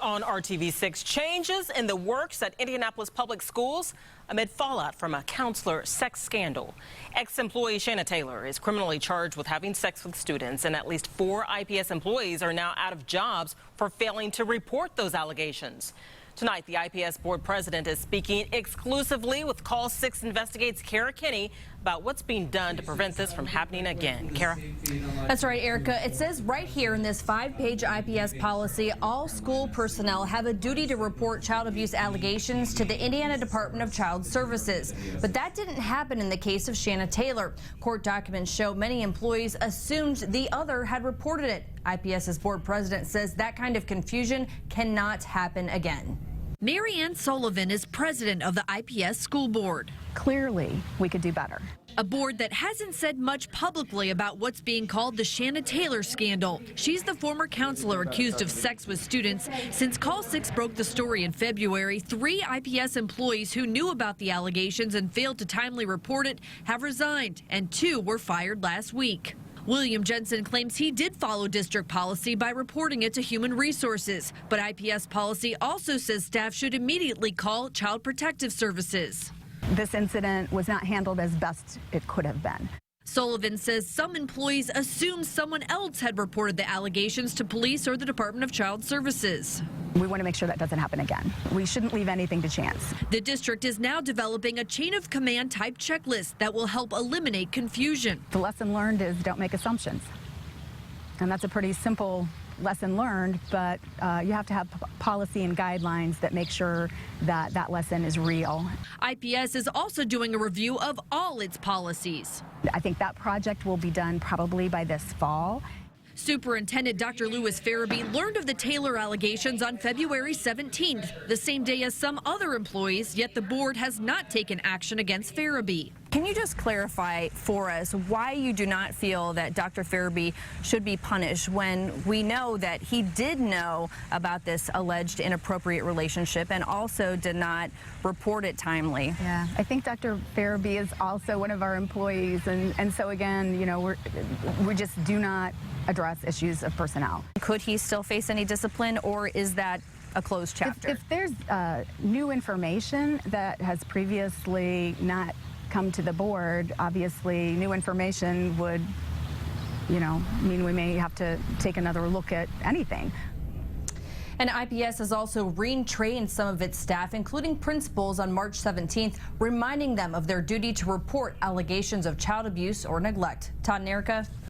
on RTV6, changes in the works at Indianapolis public schools amid fallout from a counselor sex scandal. Ex-employee Shanna Taylor is criminally charged with having sex with students, and at least 4 IPS employees are now out of jobs for failing to report those allegations. Tonight, the IPS board president is speaking exclusively with Call 6 Investigates Kara Kinney about what's being done to prevent this from happening again. Kara? That's right, Erica. It says right here in this 5-page IPS policy, all school personnel have a duty to report child abuse allegations to the Indiana Department of Child Services. But that didn't happen in the case of Shanna Taylor. Court documents show many employees assumed the other had reported it. IPS's board president says that kind of confusion cannot happen again. Mary Ann Sullivan is president of the IPS school board. Clearly, we could do better. A board that hasn't said much publicly about what's being called the Shanna Taylor scandal. She's the former counselor accused of sex with students. Since Call 6 broke the story in February, 3 IPS employees who knew about the allegations and failed to timely report it have resigned, and 2 were fired last week. William Jensen claims he did follow district policy by reporting it to Human Resources, but IPS policy also says staff should immediately call Child Protective Services. This incident was not handled as best it could have been. Sullivan says some employees assumed someone else had reported the allegations to police or the Department of Child Services. We want to make sure that doesn't happen again. We shouldn't leave anything to chance. The district is now developing a chain of command type checklist that will help eliminate confusion. The lesson learned is don't make assumptions. And that's a pretty simple lesson learned, but you have to have policy and guidelines that make sure that that lesson is real. IPS is also doing a review of all its policies. I think that project will be done probably by this fall. Superintendent Dr. Lewis Farabee learned of the Taylor allegations on February 17th, the same day as some other employees, yet the board has not taken action against Farabee. Can you just clarify for us why you do not feel that Dr. Farabee should be punished when we know that he did know about this alleged inappropriate relationship and also did not report it timely? Yeah, I think Dr. Farabee is also one of our employees, and so again, you know, we just do not address issues of personnel. Could he still face any discipline, or is that a closed chapter? If there's new information that has previously not come to the board, obviously new information would, you know, mean we may have to take another look at anything. And IPS has also retrained some of its staff, including principals, on March 17th, reminding them of their duty to report allegations of child abuse or neglect. Todd and Erica.